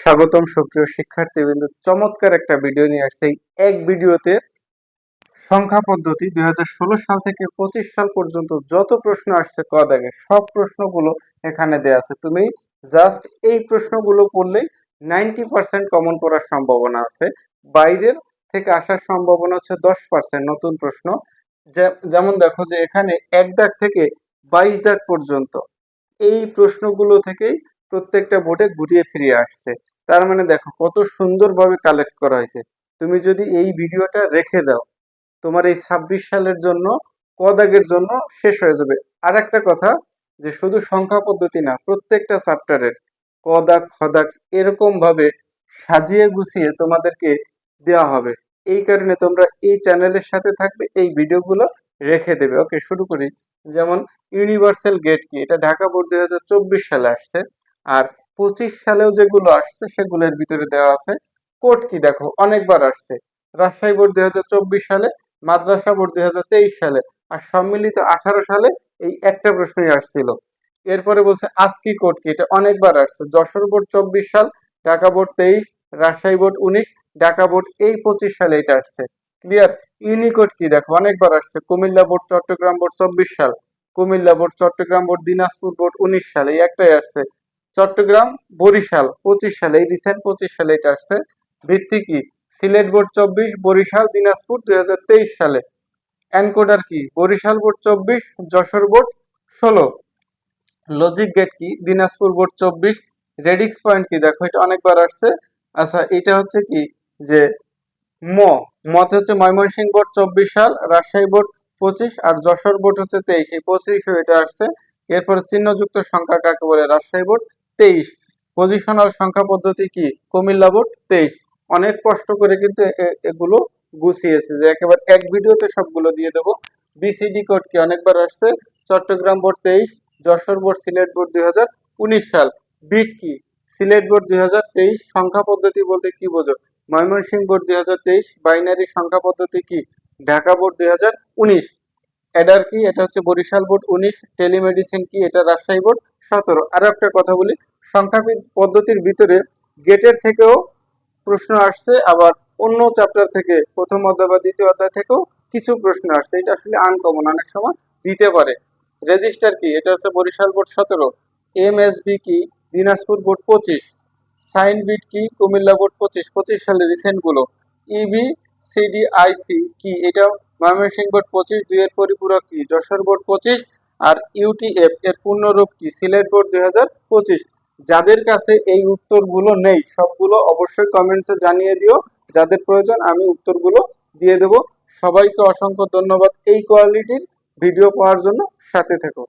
স্বাগতম সুপ্রিয় শিক্ষার্থীবৃন্দ, চমৎকার একটা ভিডিও নিয়ে আসছে। এক ভিডিওতে সংখ্যা পদ্ধতি 2016 সাল থেকে 25 সাল পর্যন্ত যত প্রশ্ন আসছে ক দাগে সব প্রশ্নগুলো এখানে দেয়া আছে। তুমি জাস্ট এই প্রশ্নগুলো পড়লেই 90% কমন পড়ার সম্ভাবনা আছে। বাইরের থেকে আসার সম্ভাবনা হচ্ছে 10% নতুন প্রশ্ন। যেমন দেখো যে এখানে 1 দাগ থেকে 22 দাগ পর্যন্ত এই প্রশ্নগুলো থেকেই প্রত্যেকটা বোর্ডে ঘুরিয়ে ফিরিয়ে আসছে। তার মানে দেখো কত সুন্দরভাবে কালেক্ট করা হয়েছে। তুমি যদি এই ভিডিওটা রেখে দাও, তোমার এই 26 সালের জন্য ক দাগের জন্য শেষ হয়ে যাবে। আর একটা কথা, যে শুধু সংখ্যা পদ্ধতি না, প্রত্যেকটা চ্যাপ্টারের ক দাগ খ দাগ এরকম ভাবে সাজিয়ে গুছিয়ে তোমাদেরকে দেওয়া হবে। এই কারণে তোমরা এই চ্যানেলের সাথে থাকবে, এই ভিডিওগুলো রেখে দেবে। ওকে, শুরু করি। যেমন ইউনিভার্সাল গেট কি, এটা ঢাকা বোর্ড 2024 সালে আসছে। আর 25 সালেও যেগুলো আসছে সেগুলোর ভিতরে দেওয়া আছে। কোড কি, দেখো অনেকবার আসছে। রাজশাহী বোর্ড 2024 সালে, মাদ্রাসা বোর্ড 2023 সালে, আর সম্মিলিত 18 সালে এই একটা প্রশ্নই আসছিল। এরপরে বলছে আজকি কোড কি, এটা অনেকবার আসছে। যশোর বোর্ড 24 সাল, Dhaka board 23, Rajshahi board 19, Dhaka board এই 25 সালে এটা আসছে। ক্লিয়ার? ইউনিকোড কি, দেখো অনেকবার আসছে। কুমিল্লা বোর্ড, চট্টগ্রাম বোর্ড 24 সাল, Cumilla board, Chattogram board, Dinajpur board 19 সালে, এই একটাই আসছে। চট্টগ্রাম, বরিশাল 25 সালে, এই রিসেন্ট 25 সালে এটা আসছে। ভিত্তি কি, সিলেট বোর্ড 24, বরিশাল, দিনাজপুর 2023 সালে। এনকোডার কি, Barishal board 24, Jessore board 16। Logic gate কি, দিনাজপুর বোর্ড 24। রেডিক্স পয়েন্ট কি, দেখো এটা অনেকবার আসছে। আচ্ছা, এটা হচ্ছে কি যে মত হচ্ছে ময়মনসিংহ বোর্ড 24 সাল, রাজশাহী বোর্ড 25, আর যশোর বোর্ড হচ্ছে 23, এই 25 এটা আসছে। এরপর চিহ্নযুক্ত সংখ্যা কাকে বলে, রাজশাহী বোর্ড 23। পজিশনাল সংখ্যা পদ্ধতি কি, কুমিল্লা বোর্ড 23। অনেক কষ্ট করে কিন্তু এগুলো গুছিয়েছে, যে একেবারে এক ভিডিওতে সবগুলো দিয়ে দেবো। বিসিডি কোড কি, অনেকবার আসছে। Chattogram board 23, Jessore board, Sylhet board 2019 সাল। বিট কি, সিলেট বোর্ড 2023। সংখ্যা পদ্ধতি বলতে কি বোঝো, ময়মনসিংহ বোর্ড 2023। বাইনারি সংখ্যা পদ্ধতি কি, ঢাকা বোর্ড 2019। অ্যাডার কি, এটা হচ্ছে বরিশাল বোর্ড 19। টেলিমেডিসিন কি, এটা রাজশাহী বোর্ড 17। আরো একটা কথা বলি, সংখ্যা পদ্ধতির ভিতরে গেটের থেকেও প্রশ্ন আসছে, আবার অন্য চ্যাপ্টার থেকে, প্রথম অধ্যায় বা দ্বিতীয় অধ্যায় থেকেও কিছু প্রশ্ন আসছে। এটা আসলে আনকমন, অনেক সময় দিতে পারে। রেজিস্টার কি, এটা হচ্ছে বরিশাল বোর্ড 17। এমএসবি কি, দিনাজপুর বোর্ড 25। সাইন বিট কি, কুমিল্লা বোর্ড 25 সালে রিসেন্ট গুলো। ইবি সিডিআইসি কি, এটা ময়মনসিংহ বোর্ড 25। 2 এর পরিপূরক কি, যশোর বোর্ড 25। আর ইউটিএফ এর পূর্ণরূপ কি, সিলেট বোর্ড 2025। যাদের কাছে এই উত্তরগুলো নেই, সবগুলো অবশ্যই কমেন্টসে জানিয়ে দিও। যাদের প্রয়োজন আমি উত্তরগুলো দিয়ে দেব। সবাইকে অসংখ্য ধন্যবাদ এই কোয়ালিটির ভিডিও পাওয়ার জন্য। সাথে থেকো।